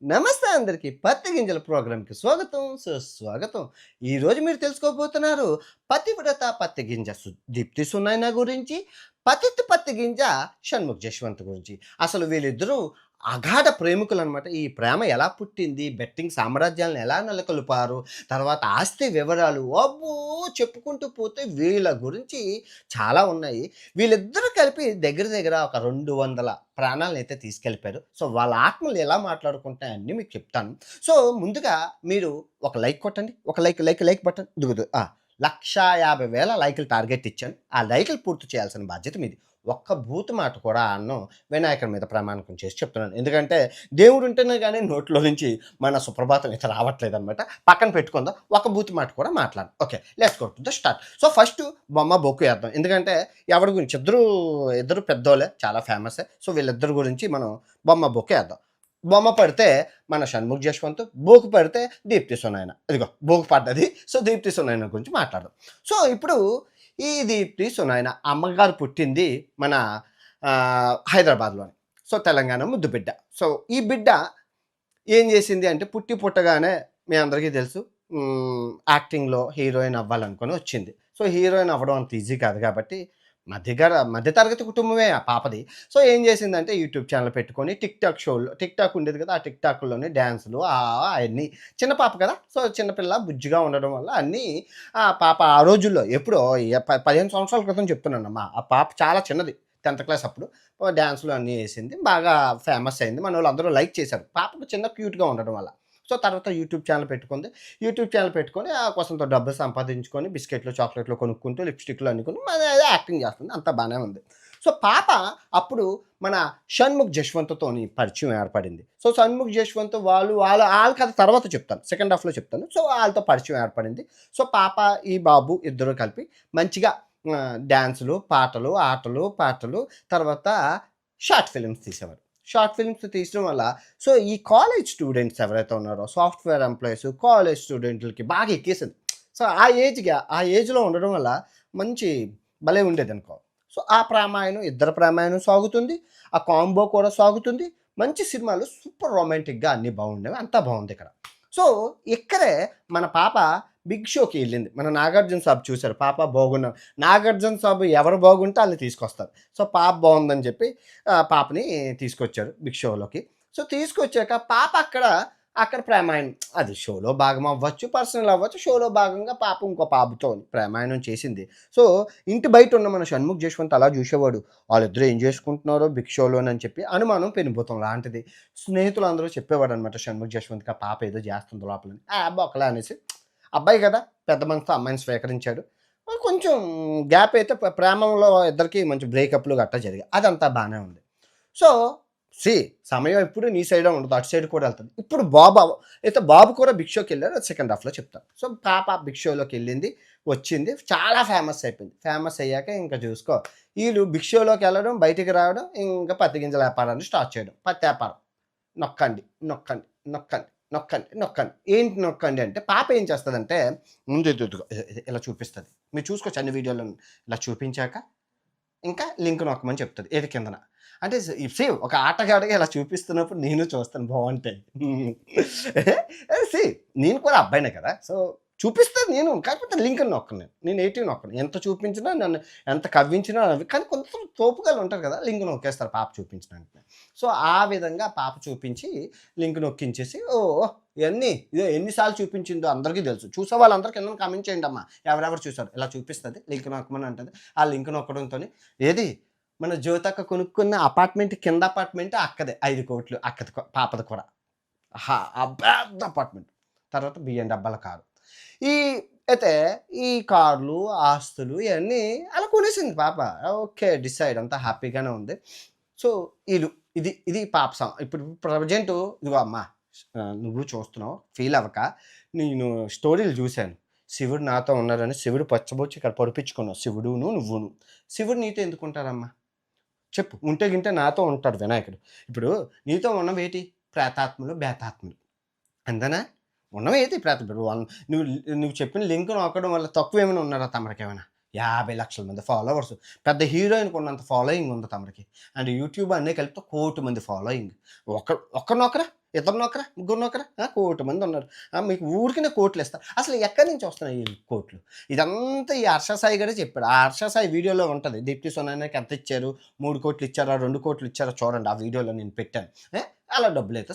నమస్తే అందరికి పత్తి గింజల ప్రోగ్రాంకి స్వాగతం సుస్వాగతం. ఈరోజు మీరు తెలుసుకోబోతున్నారు పతివ్రత పత్తి గింజ దీప్తి సునైన గురించి, పత్తి గింజ షణ్ముఖ్ జశ్వంత్ గురించి. అసలు వీళ్ళిద్దరూ అగాఢ ప్రేమికులనమాట. ఈ ప్రేమ ఎలా పుట్టింది, బెట్టింగ్ సామ్రాజ్యాలను ఎలా నెలకొల్పారు, తర్వాత ఆస్తి వివరాలు అబ్బో! చెప్పుకుంటూ పోతే వీళ్ళ గురించి చాలా ఉన్నాయి. వీళ్ళిద్దరూ కలిపి దగ్గర దగ్గర ఒక 200 ప్రాణాలనైతే తీసుకెళ్ళిపోయారు. సో, వాళ్ళ ఆత్మలు ఎలా మాట్లాడుకుంటాయి అన్నీ మీకు చెప్తాను. సో, ముందుగా మీరు ఒక లైక్ కొట్టండి. ఒక లైక్ బటన్ ఇదుగో 1,50,000 లైకులు టార్గెట్ ఇచ్చాను. ఆ లైకులు పూర్తి చేయాల్సిన బాధ్యత మీది. ఒక్క బూతు మాట కూడా అనను. వినాయకుడి మీద ప్రమాణకం చేసి చెప్తున్నాను. ఎందుకంటే దేవుడు ఉంటేనే గాని నోట్లో నుంచి మన సుప్రభాతం అయితే రావట్లేదనమాట. పక్కన పెట్టుకుందాం. ఒక బూతు మాట కూడా మాట్లాడను. Okay. Let's go to the start. So, first బొమ్మ, బొక్కు ఏద్దాం. ఎందుకంటే ఎవరి గురించి ఇద్దరు పెద్దోళ్ళే. చాలా ఫేమసే. సో, వీళ్ళిద్దరి గురించి మనం బొమ్మ, బొక్కు ఏద్దాం. బొమ్మ పడితే మన షణ్ముఖ్ జశ్వంత్, బోకు పడితే దీప్తి సునైన. ఇదిగో బోకు పడ్డది. సో, దీప్తి సునైన గురించి మాట్లాడదాం. సో, ఇప్పుడు ఈ దీప్తి సునైన అమ్మగారు పుట్టింది మన హైదరాబాద్‌లోనే. సో, తెలంగాణ ముద్దు బిడ్డ. సో, ఈ బిడ్డ ఏం చేసింది అంటే పుట్టగానే మీ అందరికీ తెలుసు యాక్టింగ్‌లో హీరోయిన్ అవ్వాలనుకుని వచ్చింది. సో, హీరోయిన్ అవ్వడం అంత ఈజీ కాదు కాబట్టి మధ్య తరగతి కుటుంబమే ఆ పాపది. సో, ఏం చేసిందంటే యూట్యూబ్ ఛానెల్ పెట్టుకొని టిక్‌టాక్ ఉండేది కదా! ఆ టిక్‌టాక్‌లోనే డాన్సులు అయన్నీ. చిన్న పాప కదా! సో, చిన్న పిల్ల బుజ్జిగా ఉండడం వల్ల అన్నీ ఆ పాప ఆ రోజుల్లో ఎప్పుడో 15 సంవత్సరాల క్రితం చెప్తున్నానమ్మా. ఆ పాప చాలా చిన్నది. 10థ్ క్లాస్ అప్పుడు. డాన్సులు అన్నీ ఏసింది. బాగా ఫేమస్ అయింది. మనోళ్ళందరూ లైక్ చేశారు. పాపకు చిన్న క్యూట్‌గా ఉండడం వల్ల. సో, తర్వాత యూట్యూబ్ ఛానెల్ పెట్టుకుంది. యూట్యూబ్ ఛానెల్ పెట్టుకొని కొంత డబ్బులు సంపాదించుకొని బిస్కెట్‌లు, చాక్లెట్‌లు కొనుక్కుంటూ లిప్‌స్టిక్‌లు అన్ని కొని అదే యాక్టింగ్ చేస్తుంది. అంతా బానే ఉంది. సో, పాప అప్పుడు మన షణ్ముఖ్ జశ్వంత్‌తోని పరిచయం ఏర్పడింది. సో, షణ్ముఖ్ జశ్వంత్ వాళ్ళ కథ తర్వాత చెప్తాను. సెకండ్ హాఫ్‌లో చెప్తాను. సో, వాళ్ళతో పరిచయం ఏర్పడింది. సో, పాప, ఈ బాబు ఇద్దరు కలిపి మంచిగా డాన్సులు, పాటలు, ఆటలు, పాటలు తర్వాత షార్ట్ ఫిల్మ్స్ తీసేవారు. షార్ట్ ఫిల్మ్స్ తీయడం వల్ల సో, ఈ కాలేజ్ స్టూడెంట్స్ ఎవరైతే ఉన్నారో సాఫ్ట్‌వేర్ ఎంప్లాయీస్, కాలేజ్ స్టూడెంట్‌లకి బాగా ఎక్కేసింది. సో, ఆ ఏజ్‌లో ఉండడం వల్ల మంచి భలే ఉండేదనుకో. సో, ఇద్దరి ప్రేమాయణం సాగుతుంది. ఆ కాంబో కూడా సాగుతుంది. మంచి సినిమాలు సూపర్ రొమాంటిక్‌గా అన్నీ బాగుండేవి. అంతా బావుందిక్కడ. సో, ఇక్కడే మన పాప బిగ్ షోకి ఎళ్ళింది. మన 'నాగార్జున సాబ్' చూసారు. పాప బాగున్న 'నాగార్జున సాబ్' ఎవరు బాగుంటే ఆళ్ళని తీసుకొస్తారు. సో, పాప బావుందని చెప్పి పాపని తీసుకొచ్చారు బిగ్ షోలోకి. సో, తీసుకొచ్చాక పాప అక్కడ ప్రేమాయణం అది షోలో భాగం అవ్వచ్చు, పర్సనల్ అవ్వచ్చు. షోలో భాగంగా పాప ఇంకో పాపతోని ప్రేమాయణం చేసింది. సో, ఇంటి బయట ఉన్న మన షణ్ముఖ్ జశ్వంత్ అలా చూసేవాడు. వాళ్ళిద్దరూ ఏం చేసుకుంటున్నారో బిగ్ షోలోనని చెప్పి అనుమానం పెనుభూతం లాంటిది. స్నేహితులందరూ చెప్పేవాడనమాట షణ్ముఖ్ జశ్వంత్‌కి ఆ పాప ఏదో చేస్తుంది లోపలని. బొక్కలా అనేసి అబ్బాయి కదా! పెద్ద మనసుతో అమ్మాయిని స్వీకరించాడు. కొంచెం గ్యాప్ అయితే ప్రేమలో ఇద్దరికీ మంచి బ్రేకప్‌లు గట్టా జరిగాయి. అదంతా బానే ఉంది. సో, సీ సమయం ఎప్పుడు నీ సైడే ఉండదు. అటు సైడ్ కూడా ఎళ్తది. ఇప్పుడు బాబు కూడా బిగ్ షోకెళ్లారు. అది సెకండ్ హాఫ్‌లో చెప్తాను. సో, పాప బిగ్ షోలోకెళ్ళింది, వచ్చింది. చాలా ఫేమస్ అయిపోయింది. ఫేమస్ అయ్యాక ఇంక చూసుకో ఈళ్ళు బిగ్ షోలోకెళ్ళడం, బయటికి రావడం, ఇంకా పత్తి గింజల వ్యాపారాన్ని స్టార్ట్ చేయడం. పత్తి వ్యాపారం. నొక్కండి, నొక్కండి, నొక్కండి, నొక్కండి, నొక్కండి. ఏంటి నొక్కండి అంటే పాప ఏం చేస్తదంటే ముందు ఇదిగో ఇలా చూపిస్తది. మీరు చూసుకోవచ్చు అన్ని వీడియోలోను. ఇలా చూపించాక ఇంకా లింక్ నొక్కమని చెప్తది. ఏది కిందన. అంటే ఒక ఆటగాడిగా ఇలా చూపిస్తున్నప్పుడు నేను చూస్తాను బావుంటాయి. నేను కూడా అబ్బాయినే కదా! సో, చూపిస్తాను నేను. కాకపోతే లింక్ నొక్కను నేను. నేను ఏటివి నొక్కను. ఎంత చూపించినా నన్ను ఎంత కవ్వించినా కానీ కొంచెం తోపుగాళ్ళు ఉంటారు కదా! లింక్ నొక్కేస్తారు పాప చూపించిన వెంటనే. సో, ఆ విధంగా పాప చూపించి లింక్ నొక్కించేసి ఇదో ఎన్ని సార్లు చూపించిందో అందరికీ తెలుసు. చూసే వాళ్ళందరూ కిందన కామెంట్ చేయండమ్మా. ఎవరెవరు చూసారో. ఇలా చూపిస్తది. లింక్ నొక్కమని అంటది. ఆ లింక్ నొక్కడంతోని ఏది మన జ్యోతక్క కొనుక్కున్న అపార్ట్‌మెంట్ కింద అపార్ట్‌మెంట్ అక్కదే 5,00,00,000 పాపది కూడా. ఆ పెద్ద అపార్ట్‌మెంట్. తర్వాత బియ్యం డబ్బాల కారు. ఈ అయితే ఈ కార్లు, ఆస్తులు ఇయన్నీ అలా కొనేసింది పాప. ఓకే. డిసైడ్ అంతా హ్యాపీగానే ఉంది. సో, ఈళ్ళు ఇది పాప ఇప్పుడు ప్రెజెంటు ఇదిగో అమ్మా నువ్వు చూస్తున్నావు ఫీల్ అవ్వక. నేను స్టోరీలు జూసాను. శివుడు నాతో ఉన్నాడని శివుడు పచ్చబొచ్చి ఇక్కడ పొడిపించుకున్నావు. నువ్వును. శివుడు నీతో ఎందుకుంటారమ్మా? చెప్పు. ఉంటే గింటే నాతో ఉంటాడు వినాయకుడు. ఇప్పుడు నీతో ఉన్నవేటి? ప్రేతాత్మలు, బేతాత్మలు. అంతేనా? ఉన్నవేటి ఇప్పుడు నువ్వు నువ్వు చెప్పిన లింక్ నొక్కడం వల్ల తక్కువేమైనా ఉన్నారా తమరికేమైనా? 50,00,000 మంది ఫాలోవర్స్. పెద్ద హీరోయిన్‌కి ఉన్నంత ఫాలోయింగ్ ఉంది తమరికి. అండ్ యూట్యూబ్ అన్నీ కలిపితే 1,00,00,000 మంది ఫాలోయింగ్. ఒక్కరు నొక్కరా? ఇద్దరు నొకరా, ముగ్గురు నొకరా, కోటి మంది ఉన్నారు. మీకు ఊరికనే కోట్లిస్తారు. అసలు ఎక్కడి నుంచి వస్తున్నాయి ఈ కోట్లు? ఇదంతా ఈ హర్ష సాయి గారే చెప్పాడు. ఆ హర్ష సాయి వీడియోలో ఉంటది. దీప్తి సునైనాకి ఎంత ఇచ్చారు? 3,00,00,000 ఇచ్చారా? 2,00,00,000 ఇచ్చారా? చూడండి. ఆ వీడియోలో నేను పెట్టాను. అలా డబ్బులైతే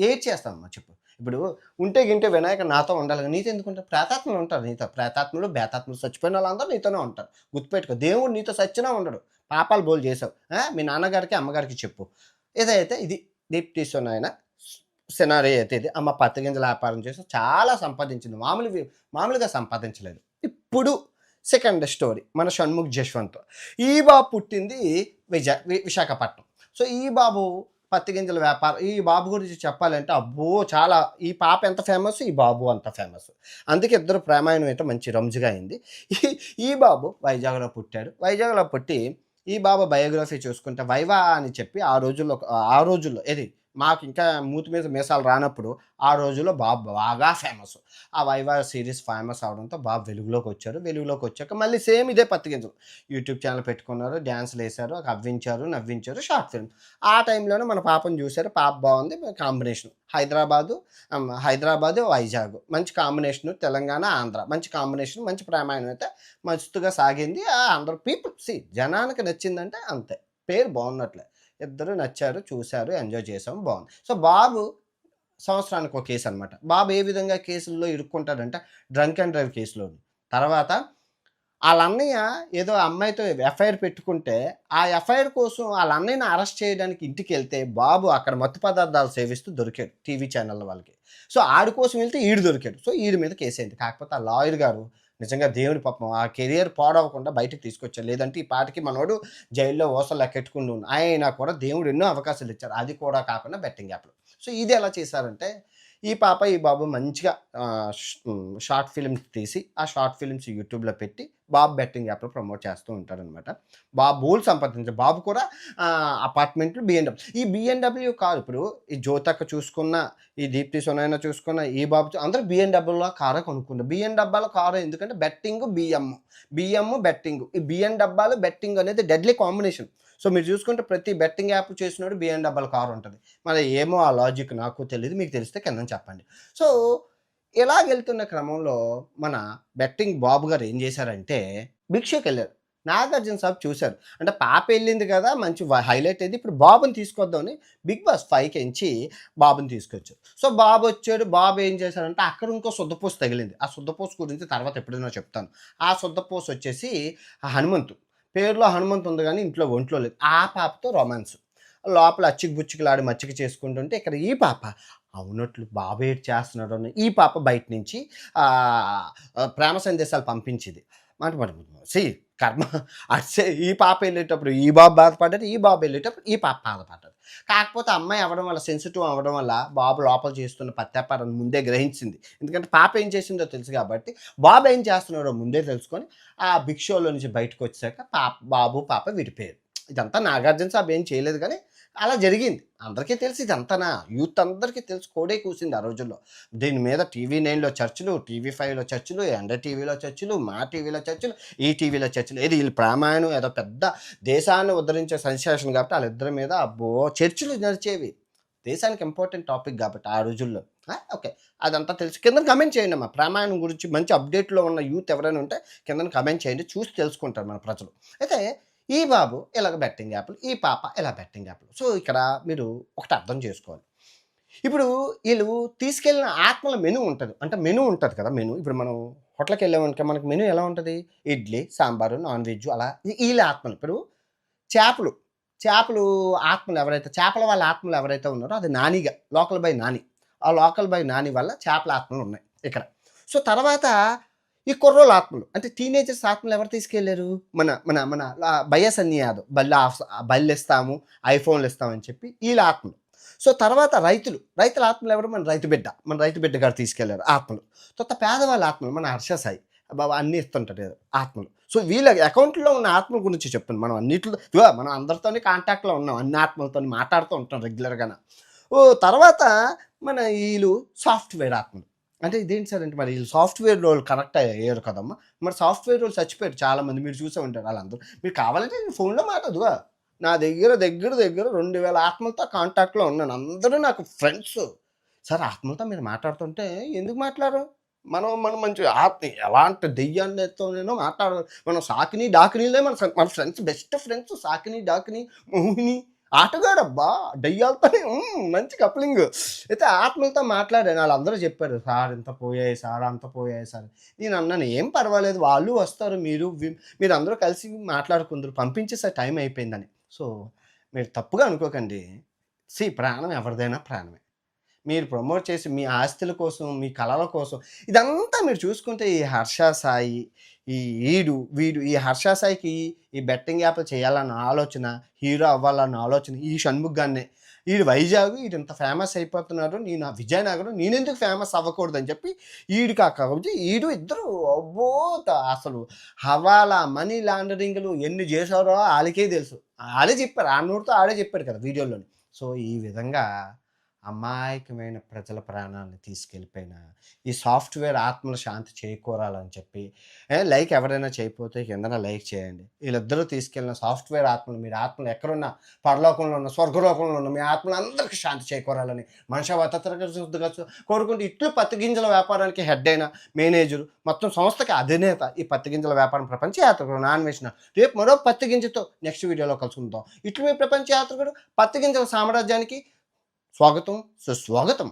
ఏటి చేస్తావమ్మా చెప్పు? ఇప్పుడు ఉంటే గింటే వినాయకుడు నాతో ఉండాలి. నీతో ఎందుకుంటారు? ప్రేతాత్మలు ఉంటారు నీతో. ప్రేతాత్మలు, బేతాత్మలు చచ్చిపోయిన వాళ్ళందరూ నీతోనే ఉంటారు. గుర్తుపెట్టుకో. దేవుడు నీతో సచ్చినా ఉండడు. పాపాలు బోలు చేసావు. మీ నాన్నగారికి, అమ్మగారికి చెప్పు. ఏదైతే ఇది దీప్తి సునైన సినారియో అయితే ఇది. అమ్మ పత్తి గింజల వ్యాపారం చేసి చాలా సంపాదించింది. మామూలుగా సంపాదించలేదు. ఇప్పుడు సెకండ్ స్టోరీ మన షణ్ముఖ్ జశ్వంత్. ఈ బాబు పుట్టింది విశాఖపట్నం. సో ఈ బాబు పత్తి గింజల వ్యాపారం. ఈ బాబు గురించి చెప్పాలంటే అబ్బో చాలా. ఈ పాప ఎంత ఫేమస్, ఈ బాబు అంత ఫేమస్. అందుకే ఇద్దరు ప్రేమాయణం అయితే మంచి రంజుగా అయింది. ఈ బాబు వైజాగ్లో పుట్టాడు. వైజాగ్లో పుట్టి ఈ బాబు బయోగ్రఫీ చూసుకుంటే వైవా అని చెప్పి ఆ రోజుల్లో ఏది మాకు ఇంకా మూతి మీద మీసాలు రానప్పుడు ఆ రోజుల్లో బాబు బాగా ఫేమస్. ఆ వైవా సిరీస్ ఫేమస్ అవడంతో బాబు వెలుగులోకి వచ్చారు. వెలుగులోకి వచ్చాక మళ్ళీ సేమ్ ఇదే పత్తి గింజలు యూట్యూబ్ ఛానల్ పెట్టుకున్నారు, డ్యాన్స్లు వేశారు, అవ్వించారు, నవ్వించారు, షార్ట్ ఫిల్మ్. ఆ టైంలోనే మన పాపను చూశారు. పాప బాగుంది. కాంబినేషన్ హైదరాబాదు వైజాగ్ మంచి కాంబినేషన్. తెలంగాణ ఆంధ్ర మంచి కాంబినేషన్. మంచి ప్రయాణం అయితే మస్తుగా సాగింది. అందరూ పీపుల్ జనానికి నచ్చిందంటే అంతే. పేరు బాగున్నట్లే. ఇద్దరు నచ్చారు, చూశారు, ఎంజాయ్ చేసాం, బాగుంది. సో బాబు సంవత్సరానికి ఒక కేసు అనమాట. బాబు ఏ విధంగా కేసుల్లో ఇరుక్కుంటాడంటే డ్రంక్ అండ్ డ్రైవ్ కేసులోని. తర్వాత వాళ్ళ అన్నయ్య ఏదో అమ్మాయితో ఎఫ్ఐఆర్ పెట్టుకుంటే ఆ ఎఫ్ఐఆర్ కోసం వాళ్ళ అన్నయ్యని అరెస్ట్ చేయడానికి ఇంటికి వెళ్తే బాబు అక్కడ మత్తు పదార్థాలు సేవిస్తూ దొరికాడు టీవీ ఛానళ్ళ వాళ్ళకి. సో ఆడి కోసం వెళ్తే ఈడు దొరికాడు. సో ఈడి మీద కేసు అయింది. కాకపోతే ఆ లాయర్ గారు నిజంగా దేవుడి పాపం ఆ కెరియర్ పాడవకుండా బయటకు తీసుకొచ్చారు. లేదంటే ఈ పాటికి మనోడు జైల్లో ఓసలు లెక్కెట్టుకుంటూ ఉన్నాడు. అయినా కూడా దేవుడు ఎన్నో అవకాశాలు ఇచ్చారు. అది కూడా కాకుండా బెట్టింగ్ యాప్లు. సో ఇది ఎలా చేశారంటే ఈ పాప ఈ బాబు మంచిగా షార్ట్ ఫిల్మ్స్ తీసి ఆ షార్ట్ ఫిల్మ్స్ యూట్యూబ్లో పెట్టి బాబు బెట్టింగ్ యాప్లో ప్రమోట్ చేస్తూ ఉంటారనమాట. బాబు బోల్ సంపాదించారు. బాబు కూడా అపార్ట్మెంట్లు ఈ బిఎన్డబ్ల్యూ కారు. ఇప్పుడు ఈ జ్యోతక్క చూసుకున్న, ఈ దీప్తి సునైన చూసుకున్న, ఈ బాబు అందరూ బిఎన్డబ్ల్యూలో కారే కొనుక్కున్నారు. బిఎన్డబ్ల్యూలో కారు ఎందుకంటే బెట్టింగ్ బిఎం బెట్టింగ్. ఈ బిఎన్డబ్ల్యూలో బెట్టింగ్ అనేది డెడ్లీ కాంబినేషన్. సో మీరు చూసుకుంటే ప్రతి బెట్టింగ్ యాప్ చేసినోడు బిఎన్డబ్ల్యూ కారు ఉంటుంది. మరి ఏమో ఆ లాజిక్ నాకు తెలియదు. మీకు తెలిస్తే కింద చెప్పండి. సో ఇలాగెళ్తున్న క్రమంలో మన బెట్టింగ్ బాబు గారు ఏం చేశారంటే భిక్షకి వెళ్ళారు. నాగార్జున సాబ్ చూశారు. అంటే పాప వెళ్ళింది కదా, మంచి హైలైట్ అయింది. ఇప్పుడు బాబుని తీసుకొద్దామని బిగ్ బాస్ 5కి ఎంచి బాబుని తీసుకొచ్చారు. సో బాబు వచ్చాడు. బాబు ఏం చేశారంటే అక్కడ ఇంకో శుద్ధపూస తగిలింది. ఆ శుద్ధపూస గురించి తర్వాత ఎప్పుడైనా చెప్తాను. ఆ శుద్ధపూస వచ్చేసి హనుమంతు. పేరులో హనుమంతు ఉంది కానీ ఒంట్లో లేదు. ఆ పాపతో రొమాన్స్. లోపల అచ్చికి బుచ్చికలాడి మచ్చిక చేసుకుంటుంటే ఇక్కడ ఈ పాప అవునట్లు బాబు ఏటి చేస్తున్నాడు అని ఈ పాప బయట నుంచి ప్రేమ సందేశాలు పంపించింది. కర్మ అట్సే ఈ పాప వెళ్ళేటప్పుడు ఈ బాబు బాధపడ్డాడు, ఈ బాబు వెళ్ళేటప్పుడు ఈ పాప బాధపడ్డాడు. కాకపోతే అమ్మాయి అవ్వడం వల్ల, సెన్సిటివ్ అవ్వడం వల్ల బాబు లోపల చేస్తున్న పత్యాపారాన్ని ముందే గ్రహించింది. ఎందుకంటే పాప ఏం చేసిందో తెలుసు కాబట్టి బాబు ఏం చేస్తున్నాడో ముందే తెలుసుకొని ఆ బిగ్ షోలో నుంచి బయటకు వచ్చాక బాబు పాప విడిపోయారు. ఇదంతా నాగార్జున సాబ్ ఏం చేయలేదు కానీ అలా జరిగింది. అందరికీ తెలిసి ఇదంతానా యూత్ అందరికీ తెలిసి కోడే కూసింది ఆ రోజుల్లో. దీని మీద టీవీ9లో చర్చలు, టీవీ5లో చర్చలు, ఎండ టీవీలో చర్చలు, మా టీవీలో చర్చలు, ఈ టీవీలో చర్చలు. ఏది వీళ్ళు ప్రామాణం ఏదో పెద్ద దేశాన్ని ఉద్ధరించే సెన్సేషన్ కాబట్టి వాళ్ళిద్దరి మీద అబ్బో చర్చలు నడిచేవి. దేశానికి ఇంపార్టెంట్ టాపిక్ కాబట్టి ఆ రోజుల్లో. ఓకే, అదంతా తెలుసు. కింద కమెంట్ చేయండి అమ్మా. ప్రామాణం గురించి మంచి అప్డేట్లో ఉన్న యూత్ ఎవరైనా ఉంటే కింద కమెంట్ చేయండి. చూసి తెలుసుకుంటారు మన ప్రజలు. అయితే ఈ బాబు ఇలాగ బెట్టింగ్ యాప్లు, ఈ పాప ఇలా బెట్టింగ్ యాప్లు. సో ఇక్కడ మీరు ఒకటి అర్థం చేసుకోవాలి. ఇప్పుడు వీళ్ళు తీసుకెళ్ళిన ఆత్మల మెనూ ఉంటుంది. అంటే మెనూ ఉంటుంది కదా. ఇప్పుడు మనం హోటల్కి వెళ్ళామనుకో మనకి మెనూ ఎలా ఉంటుంది? ఇడ్లీ, సాంబారు, నాన్ వెజ్ అలా. వీళ్ళ ఆత్మలు ఇప్పుడు చేపలు ఆత్మలు ఎవరైతే, చేపల వాళ్ళ ఆత్మలు ఎవరైతే ఉన్నారో అది నానిగా లోకల్ బై నాని. ఆ లోకల్ బై నాని వల్ల చేపల ఆత్మలు ఉన్నాయి ఇక్కడ. సో తర్వాత ఈ కుర్రోళ్ళ ఆత్మలు అంటే టీనేజర్స్ ఆత్మలు ఎవరు తీసుకెళ్లారు? మన మన మన బయ్యసన్ని యాదవ్ బళ్ళు ఇస్తాము, ఐఫోన్లు ఇస్తామని చెప్పి వీళ్ళ ఆత్మలు. సో తర్వాత రైతుల ఆత్మలు ఎవరు? మన రైతు బిడ్డ గారు తీసుకెళ్లారు ఆత్మలు. తర్వాత పేదవాళ్ళ ఆత్మలు మన హర్ష సాయి బాబా అన్నీ ఇస్తుంటారు ఆత్మలు. సో వీళ్ళ అకౌంట్లో ఉన్న ఆత్మల గురించి చెప్తాను. మనం అందరితోనే కాంటాక్ట్లో ఉన్నాం, అన్ని ఆత్మలతో మాట్లాడుతూ ఉంటాం రెగ్యులర్గానే. తర్వాత మన వీళ్ళు సాఫ్ట్వేర్ ఆత్మలు. అంటే ఇదేంటి సార్ అంటే మరి వీళ్ళు సాఫ్ట్వేర్ రోల్ కనెక్ట్ అయ్యారు కదమ్మా. మరి సాఫ్ట్వేర్ రోల్ చచ్చిపోయారు చాలామంది. మీరు చూసే ఉంటారు వాళ్ళందరూ. మీరు కావాలంటే నేను ఫోన్లో మాట్లాడుదుగా, నా దగ్గర 2000 ఆత్మలతో కాంటాక్ట్‌లో ఉన్నాను. అందరూ నాకు ఫ్రెండ్స్. సార్ ఆత్మలతో మీరు మాట్లాడుతుంటే ఎందుకు మాట్లాడరు? మనం మంచి ఆత్మ ఎలాంటి దెయ్యాలతోనైనా మనం సాకిని, డాకినీలే మన friends best friends Sakini, Dakini, Mohini ఆటగాడబ్బా! దెయ్యాలతోనే మంచి కప్లింగ్. అయితే ఆత్మలతో మాట్లాడాను. ఆళ్ళందరూ చెప్పారు. "సార్ ఇంత పోయాయి సార్, అంత పోయాయి సార్." నేనన్నాను, "ఏం పర్వాలేదు వాళ్ళు వస్తారు. మీరందరూ కలిసి మాట్లాడుకుందురు. పంపించేసా టైం అయిపోయిందని." సో, మీరు తప్పుగా అనుకోకండి. ప్రాణం ఎవరిదైనా ప్రాణమే. మీరు ప్రమోట్ చేసి మీ ఆస్తుల కోసం, మీ కళల కోసం ఇదంతా మీరు చూసుకుంటే ఈ 'హర్ష సాయి' ఈ వీడు ఈ 'హర్ష సాయికి' ఈ బెట్టింగ్ యాప్‌లు చేయాలన్న ఆలోచన, హీరో అవ్వాలన్న ఆలోచన ఈ 'షణ్ముఖ్' గాడినే. ఈడు వైజాగ్ ఈడింత ఫేమస్ అయిపోతున్నాడు. నేను విజయనగరం నేనెందుకు ఫేమస్ అవ్వకూడదని చెప్పి ఈడికి ఆ కబుర్చి ఇద్దరు అబ్బో! అసలు హవాలా, మనీ లాండరింగ్‌లు ఎన్ని చేశారో ఆళ్ళకే తెలుసు. ఆళ్ళే చెప్పారు. ఆ నోటితో ఆడే చెప్పాడు కదా! వీడియోలోని. సో, ఈ విధంగా అమాయకమైన ప్రజల ప్రాణాలను తీసుకెళ్ళిపోయిన ఈ సాఫ్ట్‌వేర్ ఆత్మల శాంతి చేకూరాలని చెప్పి లైక్ ఎవరైనా చేయకపోతే కిందన లైక్ చేయండి. వీళ్ళిద్దరూ తీసుకెళ్ళిన సాఫ్ట్‌వేర్ ఆత్మలు మీరు ఆత్మలు ఎక్కడున్నా పరలోకంలో ఉన్న, స్వర్గలోకంలో ఉన్న మీ ఆత్మలందరికీ శాంతి చేకూరాలని మనషావాతత్రగా కోరుకుంటూ ఇట్లు పత్తి గింజల వ్యాపారానికి హెడ్ అయిన మేనేజరు, మొత్తం సంస్థకి అధినేత ఈ పత్తి గింజల వ్యాపారం ప్రపంచ యాత్రికుడు నాన్వేషణ. రేపు మరో పత్తి గింజతో నెక్స్ట్ వీడియోలో కలుసుకుందాం. ఇట్లు మీ ప్రపంచ యాత్రికుడు పత్తి గింజల సామ్రాజ్యానికి స్వాగతం, సుస్వాగతం.